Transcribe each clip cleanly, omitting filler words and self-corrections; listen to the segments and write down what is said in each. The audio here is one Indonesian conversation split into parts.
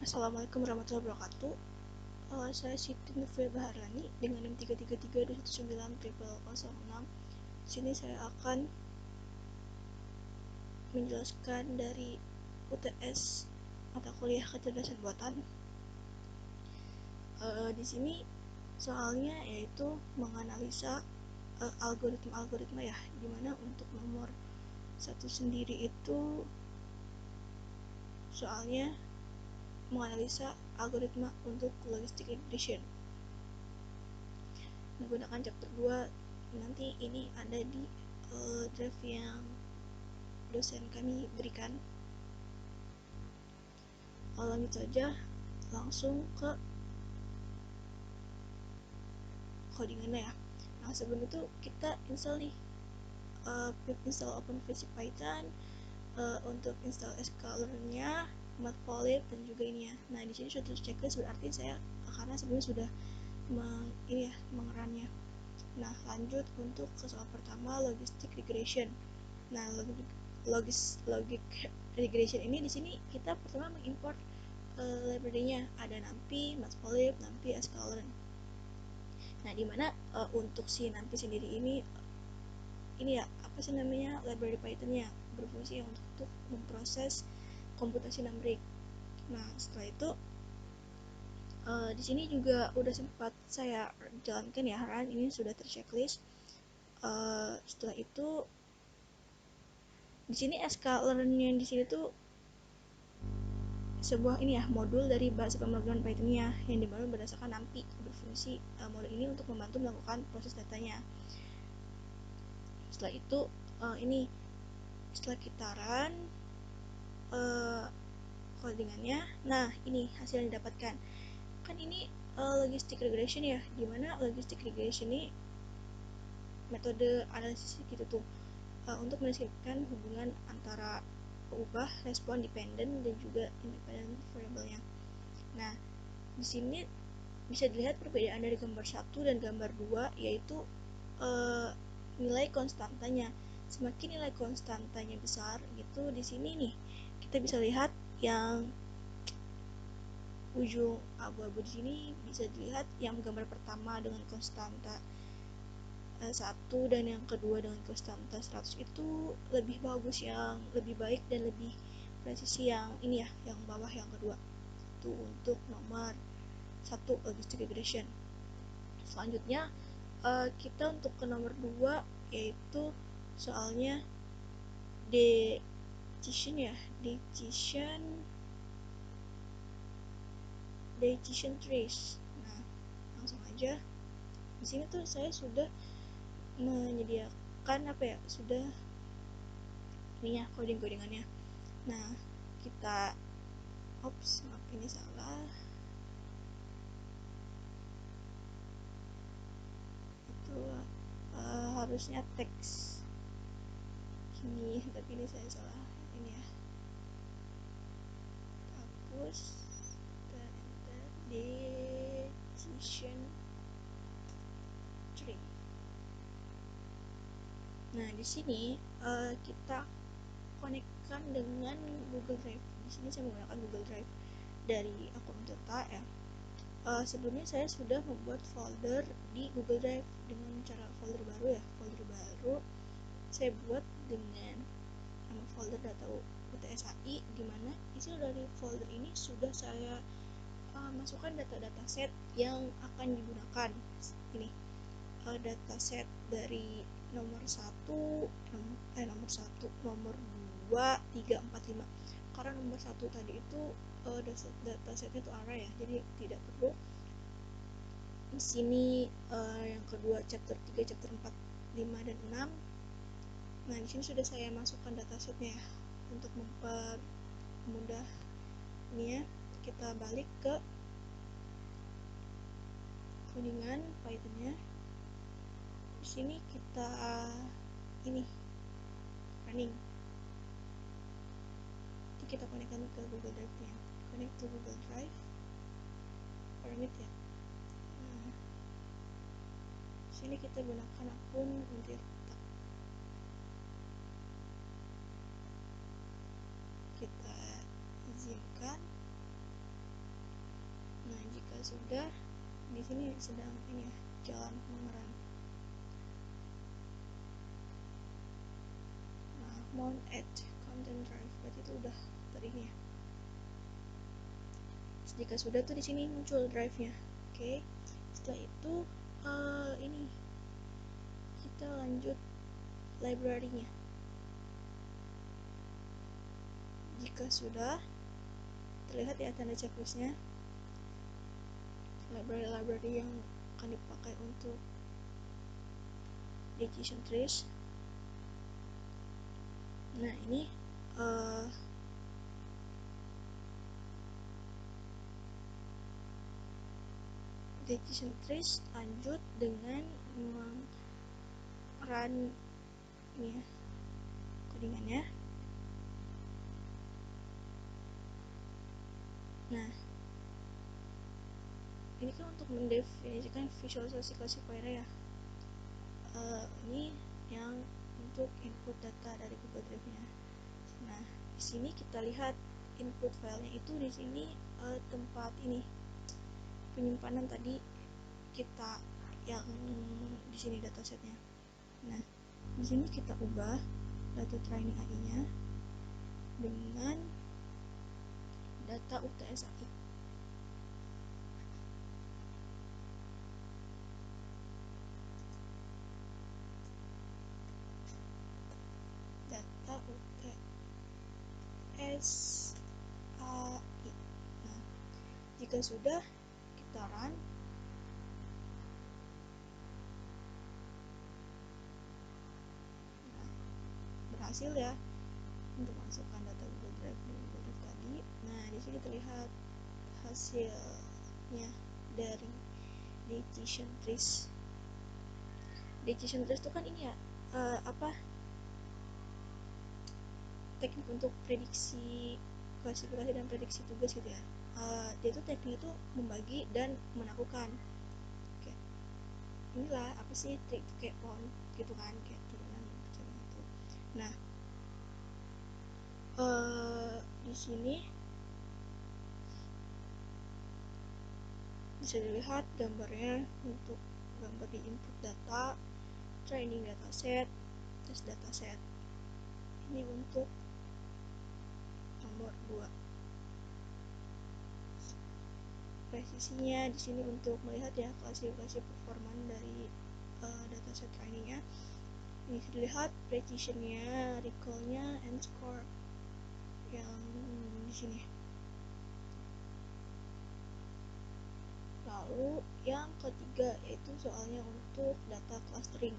Assalamualaikum warahmatullahi wabarakatuh. Saya Siti Nurfil Baharani dengan NIM 333219006. Di sini saya akan menjelaskan dari UTS mata kuliah kecerdasan buatan. Di sini soalnya yaitu menganalisa algoritma ya, dimana untuk nomor satu sendiri itu soalnya menganalisa algoritma untuk logistic regression menggunakan chapter 2. Nanti ini ada di drive yang dosen kami berikan. Lanjut saja langsung ke codingannya ya. Nah, sebelum itu kita install nih pip install OpenVC Python, untuk install sklearn-nya, matplotlib, dan juga ini ya. Nah, di sini sudah checklist, berarti saya karena sebelumnya sudah mengerannya. Nah, lanjut untuk ke soal pertama, logistic regression. Nah, logic regression ini di sini kita pertama mengimport library-nya, ada NumPy, matplotlib, NumPy, sklearn. Nah, dimana untuk si NumPy sendiri ini ya, apa sih namanya, library Python-nya berfungsi untuk memproses komputasi numerik. Nah, setelah itu di sini juga udah sempat saya jalankan ya, run ini sudah terchecklist. Setelah itu di sini sklearn-nya di sini tuh sebuah ini ya, modul dari bahasa pemrograman Python-nya yang dibangun berdasarkan NumPy. Berfungsi modul ini untuk membantu melakukan proses datanya. Setelah itu ini setelah kita run codingannya, nah ini hasil yang didapatkan. Kan ini logistic regression ya, dimana logistic regression ini metode analisis gitu tuh, untuk mendeskripsikan hubungan antara ubah respon dependen dan juga independent variable-nya. Nah, di sini bisa dilihat perbedaan dari gambar 1 dan gambar 2, yaitu nilai konstantanya. Semakin nilai konstantanya besar gitu, di sini nih kita bisa lihat yang ujung abu-abu di sini bisa dilihat yang gambar pertama dengan konstanta 1 dan yang kedua dengan konstanta 100 itu lebih bagus, yang lebih baik dan lebih presisi yang ini ya, yang bawah yang kedua. Itu untuk nomor 1 logistic regression. Selanjutnya kita untuk ke nomor 2 yaitu soalnya decision ya, decision trees. Nah, langsung aja. Di sini tuh saya sudah menyediakan sudah ini ya, codingannya. Nah, kita maaf ini salah. Itu harusnya teks gini, tapi ini saya salah ini ya. Hapus dan enter decision tree. Nah, di sini kita konekkan dengan Google Drive. Di sini saya menggunakan Google Drive dari akun Dota ya. Sebelumnya saya sudah membuat folder di Google Drive dengan cara folder baru ya. Folder baru saya buat dengan nama folder data UTSAI, di mana isi dari folder ini sudah saya masukkan data-data set yang akan digunakan. Ini dataset dari nomor 1, nomor 2, 3, 4, 5. Karena nomor 1 tadi itu datasetnya itu array ya, jadi tidak perlu di sini. Yang kedua chapter 3, chapter 4, 5, dan 6. Nah, di sini sudah saya masukkan datasetnya ya, untuk mempermudah ini ya. Kita balik ke codingan Python-nya. Di sini kita ini running. Itu kita konekkan ke Google Drive-nya. Connect to Google Drive. Permit ya. Nah, di sini kita gunakan akun Untirta. Kita izinkan. sudah, di sini sedang ini ya, jalan mengeran. Nah, mount at content drive berarti itu udah terini ya. Jika sudah tuh di sini muncul drive-nya. Oke. Setelah itu ini kita lanjut library-nya. Jika sudah terlihat ya tanda checklistnya, library-library yang akan dipakai untuk decision trees. Nah ini decision trees lanjut dengan run ini ya codingannya. Nah ini kan untuk mendefinisikan visualisasi classifier ya. Ini yang untuk input data dari Google Drive-nya. Nah, di sini kita lihat input filenya itu di sini tempat ini penyimpanan tadi kita yang di sini datasetnya. Nah, di sini kita ubah data training AI-nya dengan data UTS AI. Data UTS AI. Nah, jika sudah kita run. Nah, berhasil ya untuk masukkan data Google Drive di Google Drive tadi. Nah, di sini terlihat hasilnya dari decision trees. Decision trees itu kan ini ya, teknik untuk prediksi klasifikasi dan prediksi tugas gitu ya. Dia tuh teknik itu membagi dan menaklukkan. Oke. Inilah apa sih trik kayak pohon gitu kan, kayak turunan macam gitu. Nah, di sini bisa dilihat gambarnya untuk gambar di input data, training dataset, test dataset. Ini untuk nomor 2. Presisinya di sini untuk melihat ya klasifikasi performa dari dataset trainingnya. Ini bisa dilihat precisionnya, recall-nya, and score yang di sini. Lalu yang ketiga yaitu soalnya untuk data clustering.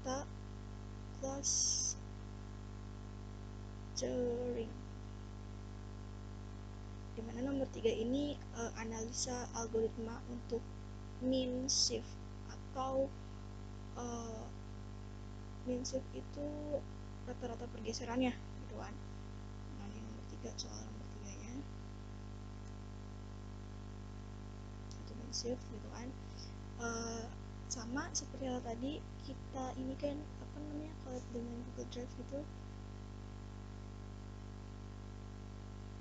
Data clustering. Dimana nomor 3 ini analisa algoritma untuk mean shift atau mean shift itu rata-rata pergeserannya gitu kan. Nah ini nomor 3, soal nomor 3 nya atau mean shift gitu kan. Sama seperti hal tadi kita ini kan collab dengan Google Drive gitu,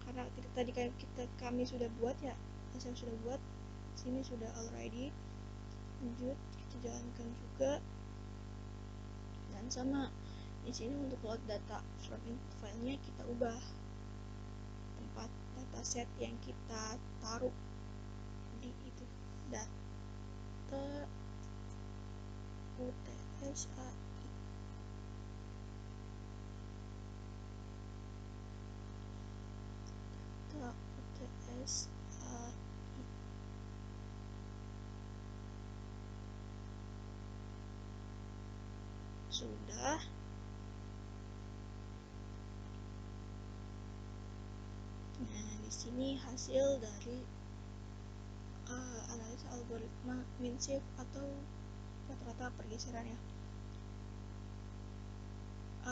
karena tadi kayak kami sudah buat ya, saya sudah buat sini sudah already. Lanjut kita jalankan juga. Dan sama di sini untuk load data from input filenya kita ubah tempat dataset yang kita taruh di itu data UTS AI. Data UTS AI sudah. Nah, di sini hasil dari analisa algoritma mean shift atau rata-rata pergeseran ya.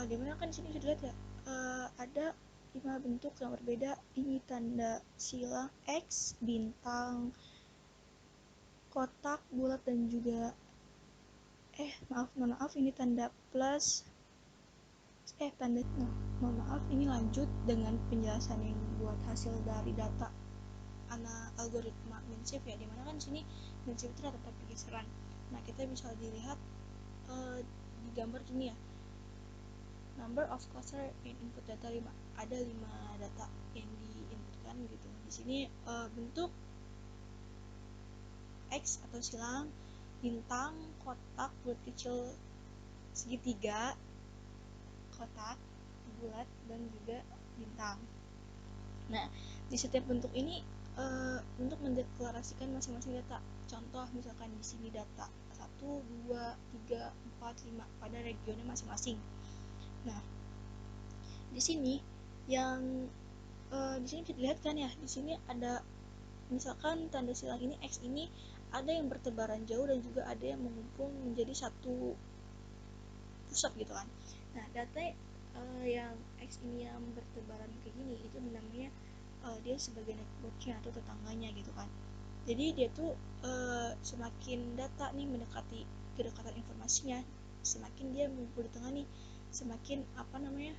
Dimana kan di sini bisa dilihat ya, ada 5 bentuk yang berbeda. Ini tanda silang X, bintang, kotak, bulat, dan juga maaf ini tanda plus. Mohon maaf, ini lanjut dengan penjelasan yang buat hasil dari data algoritma Minsheef ya, dimana kan di sini Minsheef itu data pergeseran. Nah, kita bisa dilihat di gambar ini ya, number of cluster in input data 5, ada 5 data yang diinputkan gitu. Di sini bentuk X atau silang, bintang, kotak, bulat kecil, segitiga, kotak, bulat, dan juga bintang. Nah, di setiap bentuk ini untuk mendeklarasikan masing-masing data. Contoh misalkan di sini data 1, 2, 3, 4, 5 pada regionnya masing-masing. Nah, di sini yang di sini bisa dilihat kan ya, di sini ada misalkan tanda silang ini X ini ada yang bertebaran jauh dan juga ada yang mengumpul menjadi satu pusat gitu kan. Nah, data yang X ini yang bertebaran kayak gini itu namanya dia sebagai networknya atau tetangganya gitu kan. Jadi dia tuh semakin data nih mendekati kedekatan informasinya, semakin dia mengumpul di tengah nih, semakin apa namanya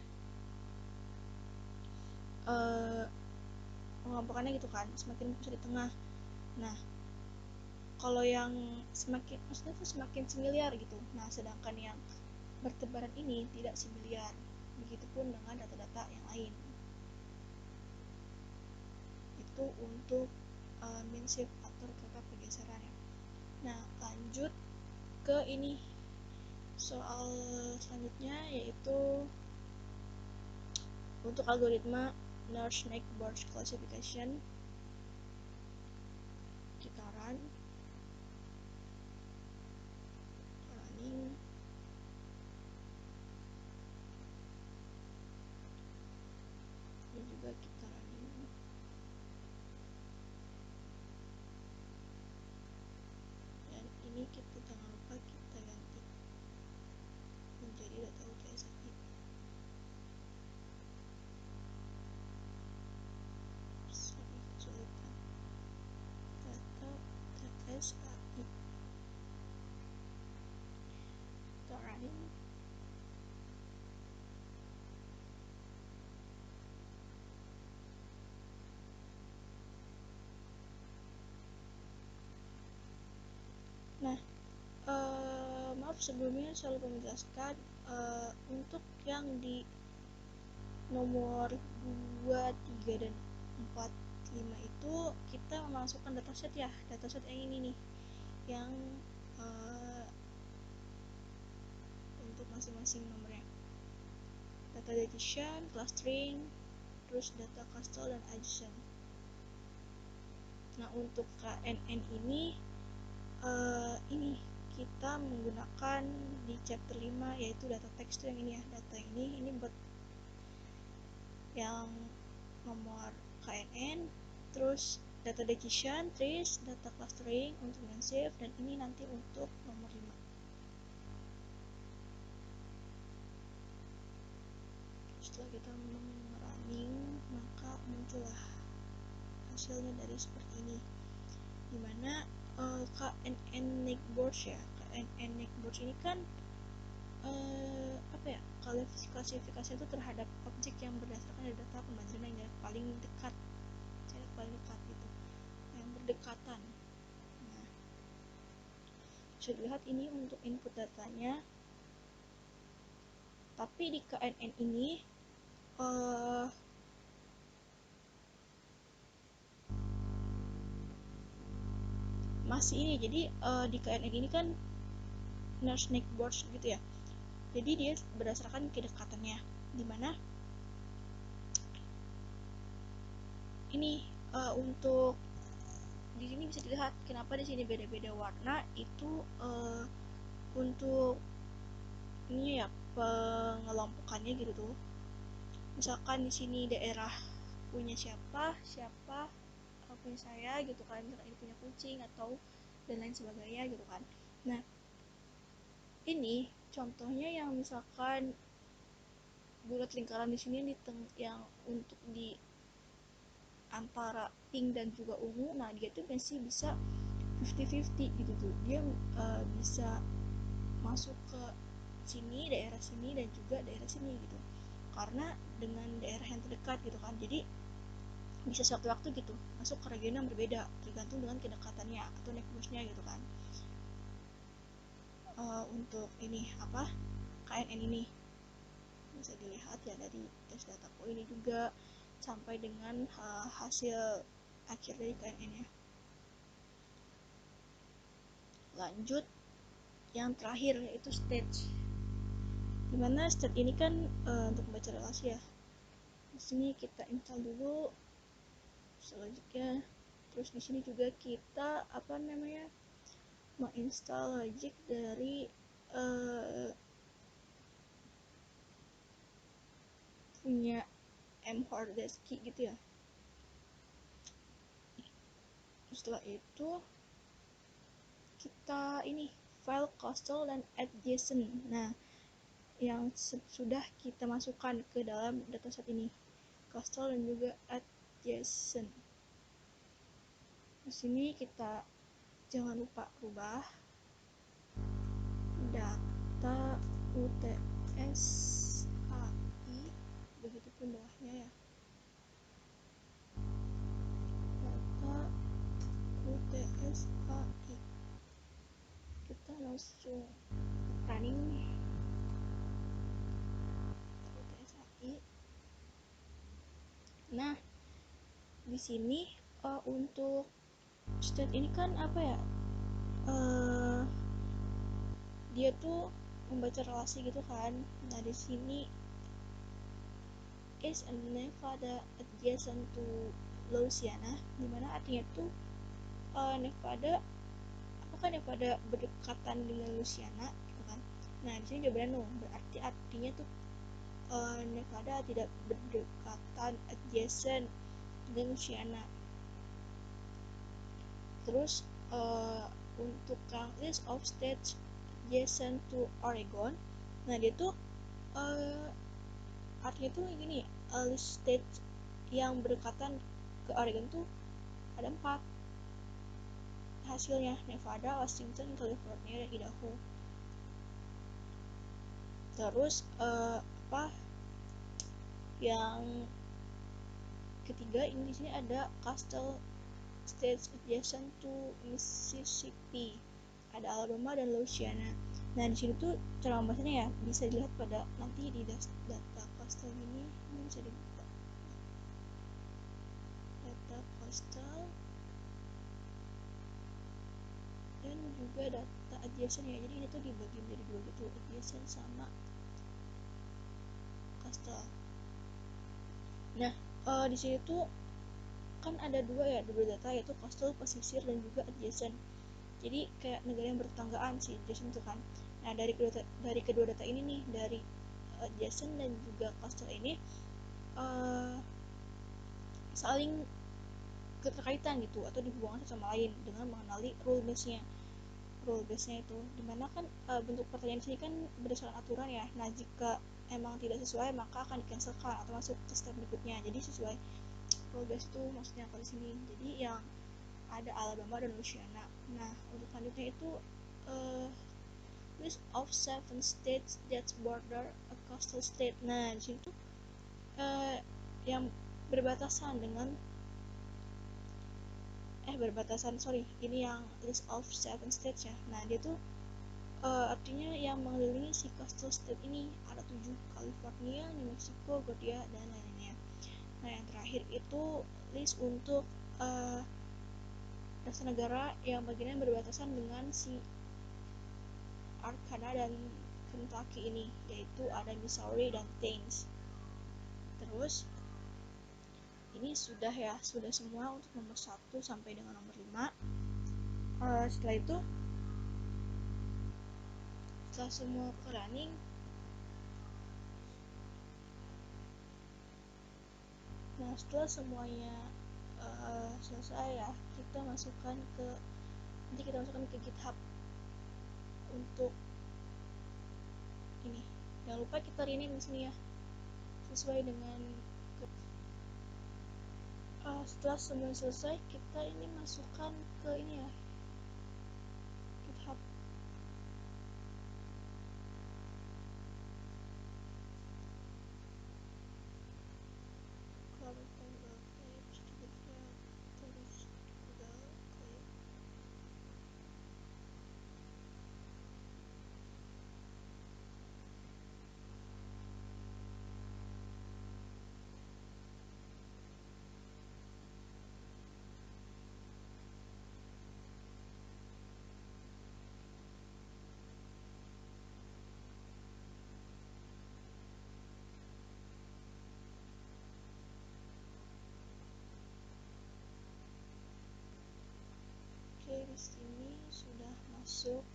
pengelompokannya gitu kan, semakin besar di tengah. Nah, kalau yang semakin maksudnya tuh semakin semiliar gitu. Nah, sedangkan yang bertebaran ini tidak semiliar. Begitupun dengan data-data yang lain. Itu untuk Minsheef atau data pergeseran ya. Nah, lanjut ke ini soal selanjutnya, yaitu untuk algoritma Nash-Neck-Borch Classification. Kita running, ini juga kita running. Dan ini kita jangan lupa kita ganti menjadi data UTS-AI. Sorry kesulitan. Data UTS-AI. Kita running. Nah, maaf sebelumnya saya lupa menjelaskan untuk yang di nomor 2, 3, dan 4, 5 itu kita memasukkan dataset ya, dataset yang ini nih, yang untuk masing-masing nomornya, data decision, clustering, terus data cluster dan adjacent. Nah, untuk KNN ini kita menggunakan di chapter 5 yaitu data text yang ini ya, data ini buat yang nomor KNN, terus data decision, trace, data clustering untuk Minsheef, dan ini nanti untuk nomor 5. Setelah kita running, maka muncullah hasilnya dari seperti ini, dimana KNN Neck-Borch ya, KNN Neck-Borch ini kan klasifikasi itu terhadap objek yang berdasarkan dari data pembelajaran yang jarak paling dekat gitu, yang berdekatan. Nah, bisa dilihat ini untuk input datanya, tapi di KNN ini masih ini, jadi di KNN ini kan Nash-Neck-Borch gitu ya, jadi dia berdasarkan kedekatannya, dimana ini untuk di sini bisa dilihat kenapa di sini beda-beda warna itu untuk ini ya pengelompokannya gitu tuh. Misalkan di sini daerah punya siapa punya saya gitu kan, misalkan ini punya kucing atau dan lain sebagainya gitu kan. Nah, ini contohnya yang misalkan bulat lingkaran di sini yang untuk di antara pink dan juga ungu, nah dia tuh masih bisa 50-50 gitu tuh, dia bisa masuk ke sini, daerah sini, dan juga daerah sini gitu, karena dengan daerah yang terdekat gitu kan. Jadi bisa sewaktu-waktu gitu masuk ke region yang berbeda tergantung dengan kedekatannya atau networknya gitu kan. Untuk ini apa KNN ini bisa dilihat ya dari tes dataku ini juga sampai dengan hasil akhir dari KNN ya. Lanjut yang terakhir yaitu stage, dimana stage ini kan untuk membaca relasi ya. Di sini kita install dulu selanjutnya. Terus di sini juga kita apa namanya menginstal logic dari punya mHardesky gitu ya. Setelah itu kita ini file coastal dan adjacent. Nah, yang sudah kita masukkan ke dalam dataset ini, coastal dan juga adjacent. Di sini kita jangan lupa rubah data UTS AI, begitupun bawahnya ya. Data UTS AI. Kita langsung running UTS AI. Nah, di sini untuk state ini kan apa ya? Dia tuh membaca relasi gitu kan. Nah, di sini is a Nevada adjacent to Louisiana, dimana artinya tuh Nevada, apakah Nevada berdekatan dengan Louisiana gitu kan. Nah, di sini jawabannya no, berarti artinya tuh Nevada tidak berdekatan adjacent dengan Louisiana. Terus untuk list of states adjacent to Oregon, nah dia tuh artinya tuh gini, list state yang berdekatan ke Oregon tuh ada 4 hasilnya: Nevada, Washington, California, dan Idaho. Terus apa yang ketiga ini di sini ada coastal states adjacent to Mississippi, ada Alabama dan Louisiana. Nah, di sini tuh cara membacanya ya bisa dilihat pada nanti di data coastal ini bisa dibuka. Data coastal dan juga data adjacent ya. Jadi ini tuh dibagi menjadi dua gitu, adjacent sama coastal. Nah, di sini tuh kan ada dua data yaitu coastal pesisir dan juga adjacent. Jadi kayak negara yang bertetanggaan sih adjacent itu kan. Nah, dari kedua data ini nih, dari adjacent dan juga coastal ini saling keterkaitan gitu atau dihubungkan satu sama lain dengan mengenali rule base-nya. Rule base-nya itu dimana kan bentuk pertanyaan sini kan berdasarkan aturan ya. Nah, jika emang tidak sesuai maka akan di-cancelkan atau masuk ke step berikutnya. Jadi sesuai rule base itu maksudnya kalau di sini. Jadi yang ada Alabama dan Louisiana. Nah, untuk selanjutnya itu list of 7 states that border a coastal state. Nah, di sini tuh yang berbatasan dengan ini yang list of 7 states ya. Nah, dia tuh artinya yang mengelilingi si coastal state ini ada 7: California, New Mexico, Georgia, dan lain-lainnya. Nah, yang terakhir itu list untuk dasar negara yang bagian berbatasan dengan si Arkansas dan Kentucky ini, yaitu ada Missouri dan Tennessee. Terus ini sudah semua untuk nomor 1 sampai dengan nomor 5. Setelah itu, setelah semua running, nah setelah semuanya selesai ya, nanti kita masukkan ke GitHub untuk ini. Jangan lupa kita rename di sini ya, sesuai dengan setelah semua selesai, kita ini masukkan ke ini ya, GitHub. So